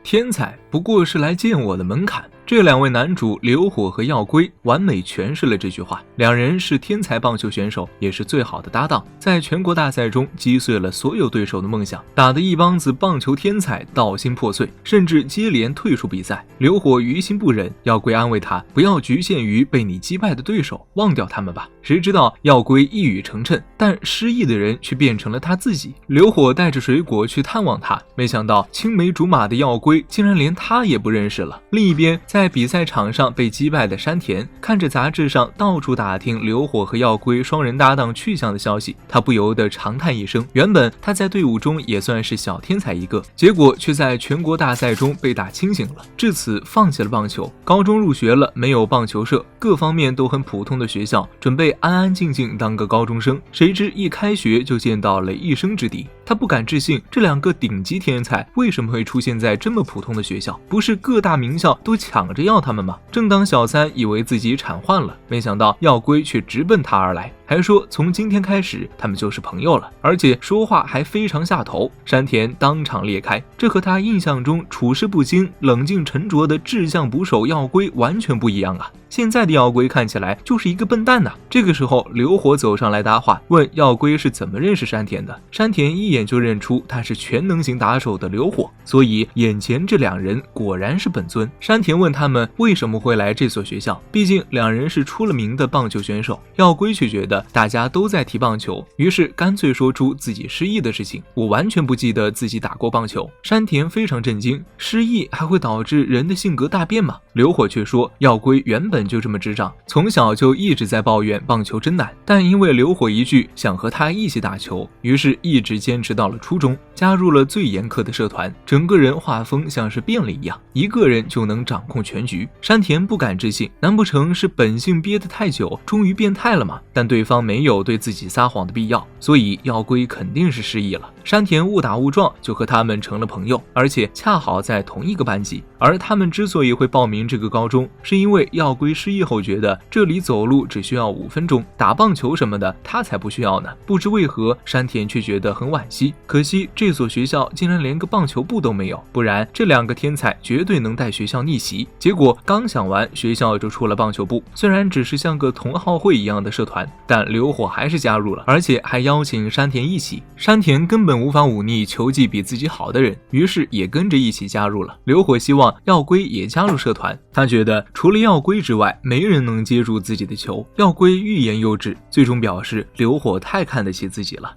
天才不过是来见我的门槛。这两位男主刘火和耀圭完美诠释了这句话，两人是天才棒球选手，也是最好的搭档，在全国大赛中击碎了所有对手的梦想，打得一帮子棒球天才道心破碎，甚至接连退出比赛。刘火于心不忍，耀圭安慰他不要局限于被你击败的对手，忘掉他们吧。谁知道耀圭一语成谶，但失意的人却变成了他自己。刘火带着水果去探望他，没想到青梅竹马的耀圭竟然连他也不认识了。另一边，在比赛场上被击败的山田看着杂志上到处打听刘火和耀圭双人搭档去向的消息，他不由得长叹一声，原本他在队伍中也算是小天才一个，结果却在全国大赛中被打清醒了，至此放弃了棒球。高中入学了，没有棒球社，各方面都很普通的学校，准备安安静静当个高中生，谁知一开学就见到了一生之敌。他不敢置信，这两个顶级天才为什么会出现在这么普通的学校？不是各大名校都抢着要他们吗？正当小三以为自己产换了，没想到耀圭却直奔他而来，还说从今天开始他们就是朋友了，而且说话还非常下头。山田当场裂开，这和他印象中处事不惊、冷静沉着的志向捕手耀圭完全不一样啊！现在的耀圭看起来就是一个笨蛋呐。这个时候刘火走上来搭话，问耀圭是怎么认识山田的。山田一眼就认出他是全能型打手的刘火，所以眼前这两人果然是本尊。山田问他们为什么会来这所学校，毕竟两人是出了名的棒球选手。耀圭却觉得大家都在提棒球，于是干脆说出自己失忆的事情，我完全不记得自己打过棒球。山田非常震惊，失忆还会导致人的性格大变吗？刘火却说耀圭原本就这么智障，从小就一直在抱怨棒球真难，但因为刘火一句想和他一起打球，于是一直坚持到了初中，加入了最严苛的社团，整个人画风像是变了一样，一个人就能掌控全局。山田不敢置信，难不成是本性憋得太久，终于变态了吗？但对方没有对自己撒谎的必要，所以耀圭肯定是失忆了。山田误打误撞就和他们成了朋友，而且恰好在同一个班级。而他们之所以会报名这个高中，是因为耀圭失忆后觉得这里走路只需要5分钟，打棒球什么的他才不需要呢。不知为何山田却觉得很惋惜，可惜这所学校竟然连个棒球部都没有，不然这两个天才绝对能带学校逆袭。结果刚想完，学校就出了棒球部，虽然只是像个同好会一样的社团，但刘火还是加入了，而且还邀请山田一起。山田根本无法忤逆球技比自己好的人，于是也跟着一起加入了。刘火希望耀圭也加入社团，他觉得除了耀圭之外没人能接住自己的球。耀圭欲言又止，最终表示刘火太看得起自己了。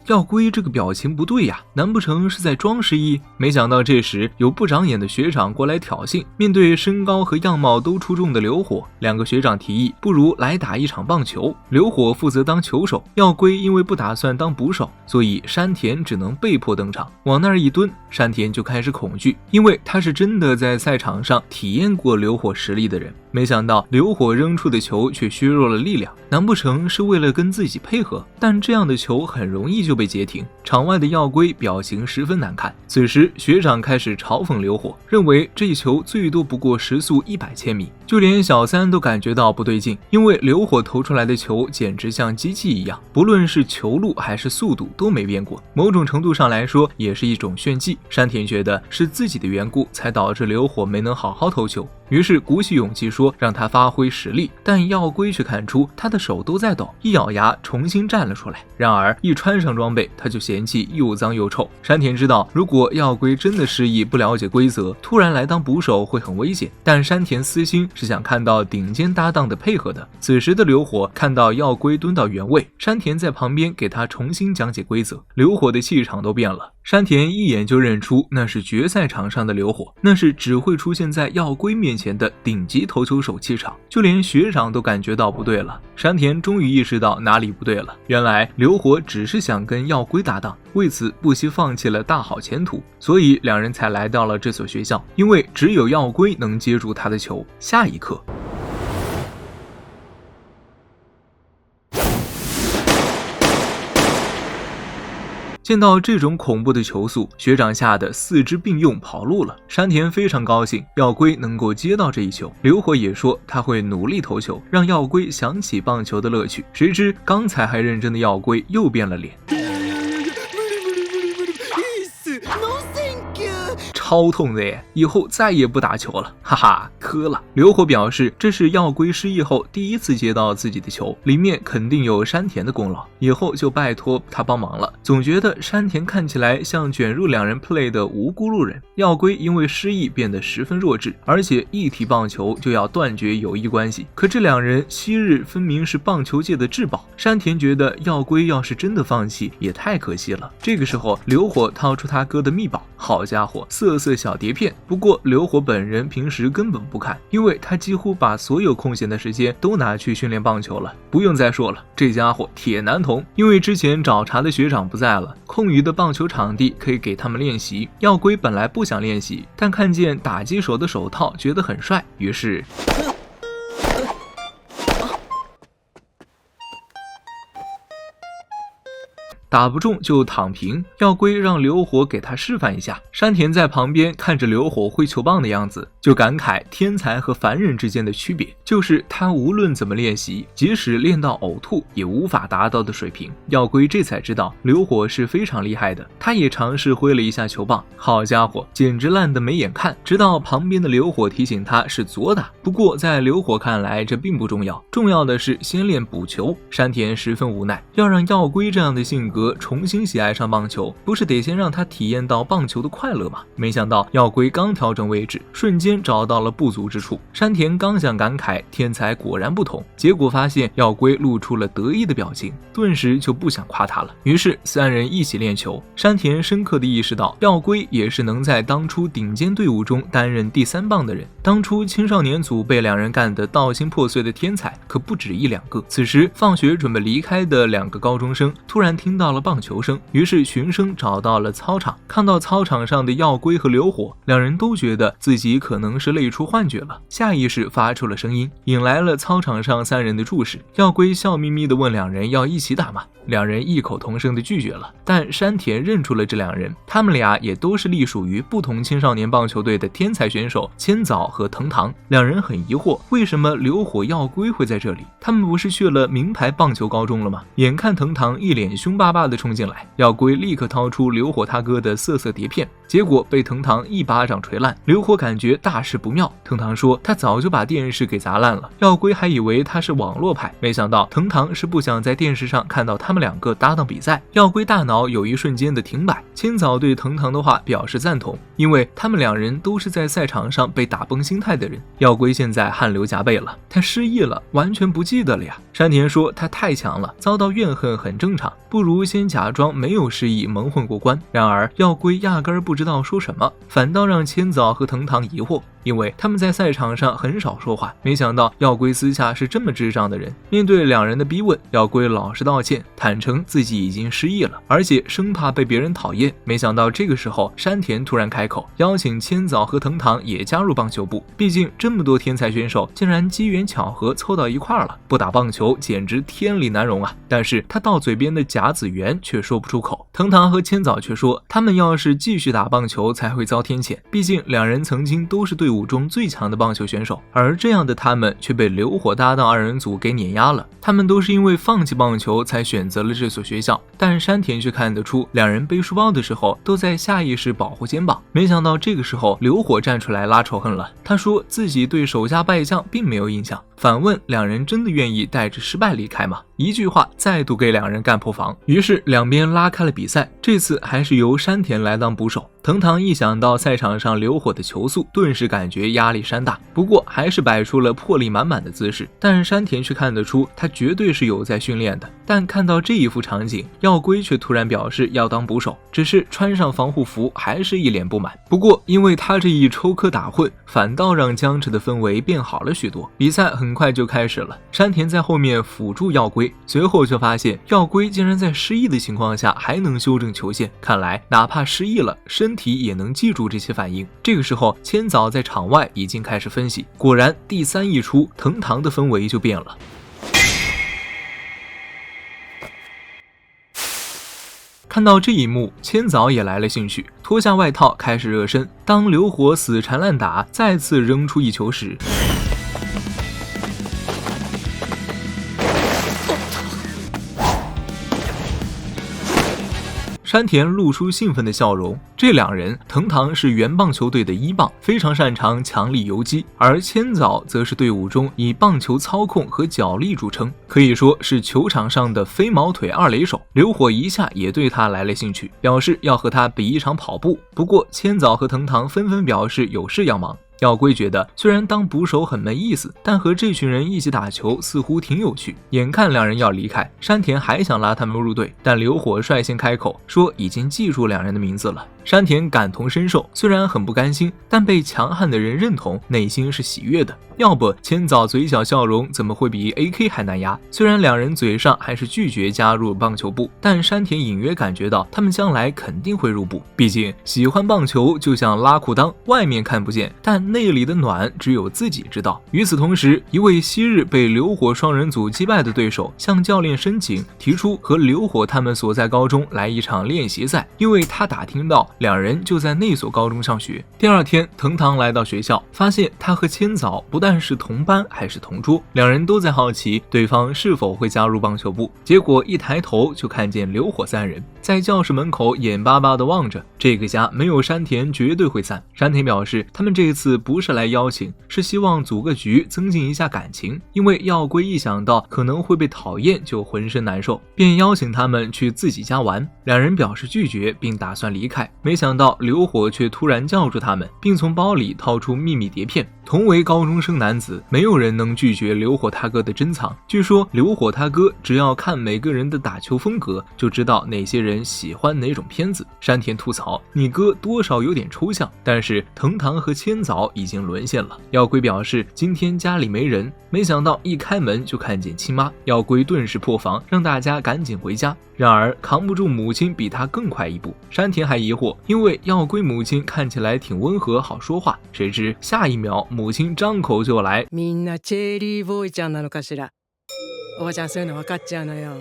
耀圭这个表情不对呀，难不成是在装失忆？没想到这时有不长眼的学长过来挑衅，面对身高和样貌都出众的刘火，两个学长提议不如来打一场棒球。刘火负责当球手，耀圭因为不打算当捕手，所以山田只能被迫登场。往那儿一蹲，山田就开始恐惧，因为他是真的在赛场上体验过刘火实力的人。没想到刘火扔出的球却削弱了力量，难不成是为了跟自己配合？但这样的球很容易就被截停。场外的耀圭表情十分难看。此时学长开始嘲讽刘火，认为这一球最多不过时速100千米。就连小三都感觉到不对劲，因为刘火投出来的球简直像机器一样，不论是球路还是速度都没变过，某种程度上来说也是一种炫技。山田觉得是自己的缘故才导致刘火没能好好投球，于是鼓起勇气说让他发挥实力，但耀圭却看出他的手都在抖，一咬牙重新站了出来。然而一穿上装备，他就嫌弃又脏又臭。山田知道如果耀圭真的失忆不了解规则，突然来当捕手会很危险，但山田私心是想看到顶尖搭档的配合的。此时的刘火看到耀圭蹲到原位，山田在旁边给他重新讲解规则，刘火的气场都变了。山田一眼就认出那是决赛场上的刘火，那是只会出现在耀圭面前的顶级投球手气场，就连学长都感觉到不对了。山田终于意识到哪里不对了，原来刘火只是想跟耀圭搭档，为此不惜放弃了大好前途，所以两人才来到了这所学校，因为只有耀圭能接住他的球。下一刻见到这种恐怖的球速，学长吓得四肢并用跑路了。山田非常高兴耀圭能够接到这一球，刘火也说他会努力投球，让耀圭想起棒球的乐趣。谁知刚才还认真的耀圭又变了脸，超痛的耶，以后再也不打球了，哈哈，磕了。刘火表示，这是耀龟失忆后第一次接到自己的球，里面肯定有山田的功劳，以后就拜托他帮忙了。总觉得山田看起来像卷入两人 play 的无辜路人。耀龟因为失忆变得十分弱智，而且一提棒球就要断绝友谊关系。可这两人昔日分明是棒球界的至宝，山田觉得耀龟要是真的放弃也太可惜了。这个时候刘火掏出他哥的秘宝，好家伙，色色小碟片。不过刘火本人平时根本不看，因为他几乎把所有空闲的时间都拿去训练棒球了。不用再说了，这家伙铁男童，因为之前找茬的学长不在了，空余的棒球场地可以给他们练习。耀龟本来不想练习，但看见打击手的手套觉得很帅，于是打不中就躺平，耀龟让刘火给他示范一下。山田在旁边看着刘火挥球棒的样子，就感慨天才和凡人之间的区别，就是他无论怎么练习，即使练到呕吐也无法达到的水平。耀龟这才知道刘火是非常厉害的，他也尝试挥了一下球棒，好家伙，简直烂得没眼看。直到旁边的刘火提醒他是左打，不过在刘火看来这并不重要，重要的是先练补球。山田十分无奈，要让耀龟这样的性格重新喜爱上棒球，不是得先让他体验到棒球的快乐吗？没想到耀龟刚调整位置，瞬间找到了不足之处。山田刚想感慨天才果然不同，结果发现耀龟露出了得意的表情，顿时就不想夸他了。于是三人一起练球。山田深刻地意识到，耀龟也是能在当初顶尖队伍中担任第3棒的人。当初青少年组被两人干得道心破碎的天才可不止1-2个。此时放学准备离开的2个高中生突然听到了棒球声，于是循声找到了操场，看到操场上的耀龟和刘火，两人都觉得自己可能是累出幻觉了，下意识发出了声音，引来了操场上3人的注视。耀龟笑眯眯地问两人要一起打吗？两人异口同声地拒绝了。但山田认出了这2人，他们俩也都是隶属于不同青少年棒球队的天才选手千早和藤堂。两人很疑惑，为什么刘火耀龟会在这里？他们不是去了名牌棒球高中了吗？眼看藤堂一脸凶巴巴地冲进来，耀龟立刻掏出刘火他哥的色色碟片，结果被藤堂一巴掌捶烂。刘火感觉大事不妙，藤堂说他早就把电视给砸烂了。耀龟还以为他是网络派，没想到藤堂是不想在电视上看到他们2个搭档比赛。耀龟大脑有一瞬间的停摆。千早对藤堂的话表示赞同，因为他们2人都是在赛场上被打崩心态的人。耀龟现在汗流浃背了，他失忆了，完全不记得了呀。山田说他太强了，遭到怨恨很正常，不如先假装没有失忆蒙混过关。然而耀龟压根儿不知道说什么，反倒让千早和藤堂疑惑，因为他们在赛场上很少说话。没想到耀龟私下是这么智障的人。面对2人的逼问，耀龟老实道歉，坦诚自己已经失忆了，而且生怕被别人讨厌。没想到这个时候山田突然开口，邀请千早和藤堂也加入棒球部，毕竟这么多天才选手竟然机缘巧合凑到一块了，不打棒球简直天理难容啊。但是他到嘴边的甲子园却说不出口。藤堂和千早却说，他们要是继续打棒球才会遭天谴，毕竟2人曾经都是队伍中最强的棒球选手，而这样的他们却被刘火搭档2人组给碾压了。他们都是因为放弃棒球才选择了这所学校，但山田却看得出2人背书包的时候都在下意识保护肩膀。没想到这个时候刘火站出来拉仇恨了，他说自己对手下败将并没有印象，反问2人真的愿意带着失败离开吗？一句话再度给2人干破防。于是两边拉开了比赛，这次还是由山田来当捕手。藤堂一想到赛场上刘火的球速，顿时感觉压力山大，不过还是摆出了魄力满满的姿势。但山田却看得出他绝对是有在训练的。但看到这一幅场景，耀龟却突然表示要当捕手，只是穿上防护服还是一脸不满。不过因为他这一抽科打混，反倒让僵持的氛围变好了许多。比赛很快就开始了，山田在后面辅助耀龟，随后就发现耀龟竟然在失忆的情况下还能修正球线，看来哪怕失忆了，身体也能记住这些反应。这个时候千早在场外已经开始分析，果然第3一出，藤堂的氛围就变了。看到这一幕，千早也来了兴趣，脱下外套开始热身。当刘火死缠烂打，再次扔出一球时，山田露出兴奋的笑容。这两人，藤堂是原棒球队的一棒，非常擅长强力游击，而千早则是队伍中以棒球操控和脚力著称，可以说是球场上的飞毛腿二垒手。刘火一下也对他来了兴趣，表示要和他比一场跑步。不过千早和藤堂纷纷表示有事要忙。耀龟觉得虽然当捕手很没意思，但和这群人一起打球似乎挺有趣。眼看两人要离开，山田还想拉他们入队，但刘火率先开口说已经记住两人的名字了。山田感同身受，虽然很不甘心，但被强悍的人认同，内心是喜悦的。要不千早嘴角笑容怎么会比 AK 还难压？虽然两人嘴上还是拒绝加入棒球部，但山田隐约感觉到他们将来肯定会入部。毕竟喜欢棒球就像拉裤裆，外面看不见，但内里的暖只有自己知道。与此同时，一位昔日被刘火双人组击败的对手向教练申请，提出和刘火他们所在高中来一场练习赛，因为他打听到两人就在那所高中上学。第二天，藤堂来到学校，发现他和千早不但是同班还是同桌，两人都在好奇对方是否会加入棒球部。结果一抬头就看见刘火三人在教室门口眼巴巴地望着。这个家没有山田绝对会散。山田表示他们这次不是来邀请，是希望组个局增进一下感情，因为耀龟一想到可能会被讨厌就浑身难受，便邀请他们去自己家玩。两人表示拒绝并打算离开，没想到刘火却突然叫住他们，并从包里掏出秘密碟片。同为高中生男子，没有人能拒绝刘火他哥的珍藏。据说刘火他哥只要看每个人的打球风格，就知道哪些人喜欢哪种片子。山田吐槽你哥多少有点抽象，但是藤堂和千早已经沦陷了。耀龟表示今天家里没人，没想到一开门就看见亲妈。耀龟顿时破防，让大家赶紧回家。然而扛不住母亲比他更快一步。山田还疑惑，因为耀龟母亲看起来挺温和好说话，谁知下一秒母亲张口就来，みんなチェリーボーイちゃんなのかしら。おばちゃんそういうの分かっちゃうのよ。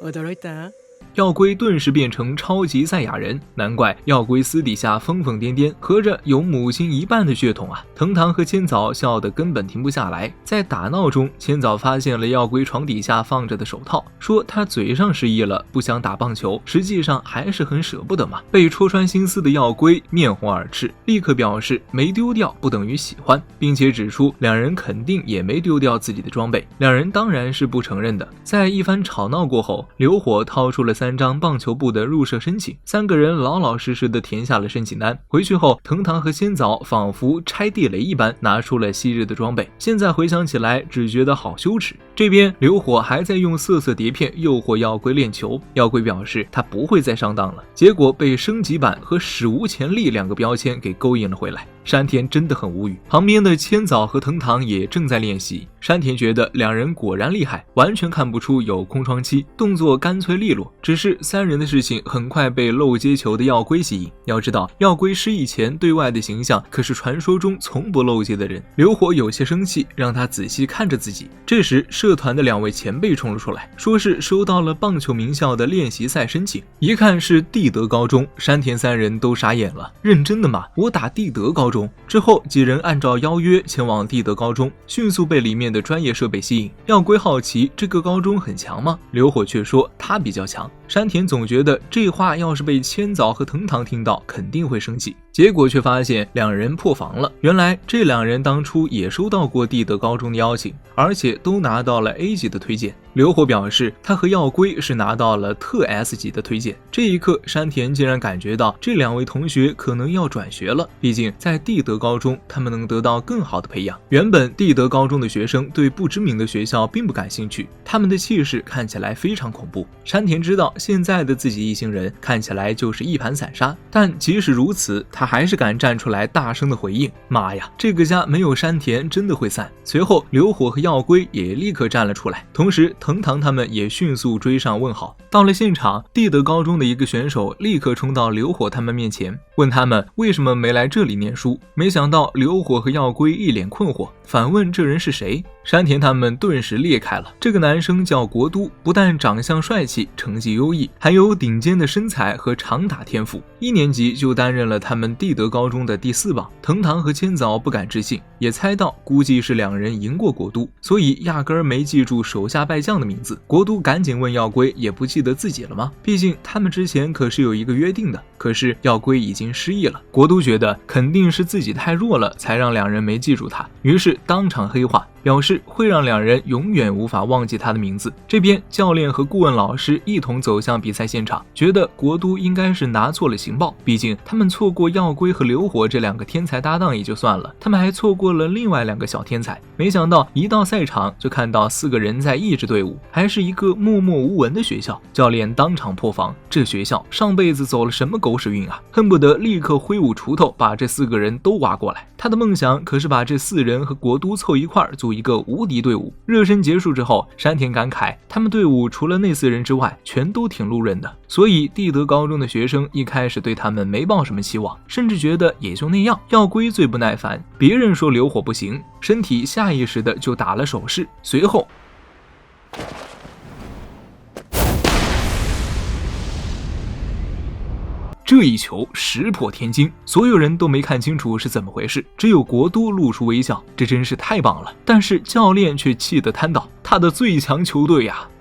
驚いた？耀龟顿时变成超级赛亚人，难怪耀龟私底下疯疯癫癫，合着有母亲一半的血统啊！藤堂和千早笑得根本停不下来。在打闹中，千早发现了耀龟床底下放着的手套，说他嘴上示意了不想打棒球，实际上还是很舍不得嘛。被戳穿心思的耀龟面红耳赤，立刻表示没丢掉不等于喜欢，并且指出两人肯定也没丢掉自己的装备。两人当然是不承认的。在一番吵闹过后，刘火掏出了3张棒球部的入社申请，3个人老老实实的填下了申请单。回去后，藤堂和千早仿佛拆地雷一般拿出了昔日的装备，现在回想起来只觉得好羞耻。这边刘火还在用色色碟片诱惑耀龟练球，耀龟表示他不会再上当了，结果被升级版和史无前例2个标签给勾引了回来。山田真的很无语，旁边的千早和藤堂也正在练习。山田觉得两人果然厉害，完全看不出有空窗期，动作干脆利落。只是3人的事情很快被漏接球的耀龟吸引。要知道，耀龟失忆前对外的形象可是传说中从不漏接的人。刘火有些生气，让他仔细看着自己。这时，社团的2位前辈冲了出来，说是收到了棒球名校的练习赛申请，一看是地德高中。山田3人都傻眼了，认真的吗？我打地德高中。之后几人按照邀约前往地德高中，迅速被里面的专业设备吸引。耀龟好奇这个高中很强吗？刘火却说他比较强。山田总觉得这话要是被千早和藤堂听到肯定会生气，结果却发现2人破防了。原来这2人当初也收到过地德高中的邀请，而且都拿到了 A 级的推荐。刘火表示他和耀龟是拿到了特 S 级的推荐。这一刻，山田竟然感觉到这2位同学可能要转学了，毕竟在地德高中他们能得到更好的培养。原本地德高中的学生对不知名的学校并不感兴趣，他们的气势看起来非常恐怖。山田知道现在的自己一行人看起来就是一盘散沙，但即使如此，他还是敢站出来大声的回应。妈呀，这个家没有山田真的会散。随后刘火和耀龟也立刻站了出来，同时藤堂他们也迅速追上问好。到了现场，地德高中的一个选手立刻冲到刘火他们面前，问他们为什么没来这里念书。没想到刘火和耀龟一脸困惑，反问这人是谁。山田他们顿时裂开了。这个男生叫国都，不但长相帅气，成绩优异，还有顶尖的身材和长打天赋。1年级就担任了他们地德高中的第4棒。藤堂和千早不敢置信，也猜到估计是2人赢过国都，所以压根儿没记住手下败将的名字。国都赶紧问耀龟，也不记得自己了吗？毕竟他们之前可是有一个约定的。可是耀龟已经失忆了，国都觉得肯定是自己太弱了，才让2人没记住他，于是当场黑化，表示会让2人永远无法忘记他的名字。这边教练和顾问老师一同走向比赛现场，觉得国都应该是拿错了情报，毕竟他们错过耀龟和刘火这2个天才搭档也就算了，他们还错过了另外2个小天才。没想到一到赛场就看到4个人在一支队伍，还是一个默默无闻的学校。教练当场破防，这学校上辈子走了什么狗屎运啊，恨不得立刻挥舞锄头把这4个人都挖过来。他的梦想可是把这4人和国都凑一块儿组一个无敌队伍。热身结束之后，山田感慨他们队伍除了那4人之外全都挺路人的，所以地德高中的学生一开始对他们没抱什么期望，甚至觉得也就那样。耀龟最不耐烦，别人说刘火不行，身体下意识的就打了手势，随后这一球石破天惊，所有人都没看清楚是怎么回事，只有国都露出微笑，这真是太棒了。但是教练却气得瘫倒，他的最强球队呀！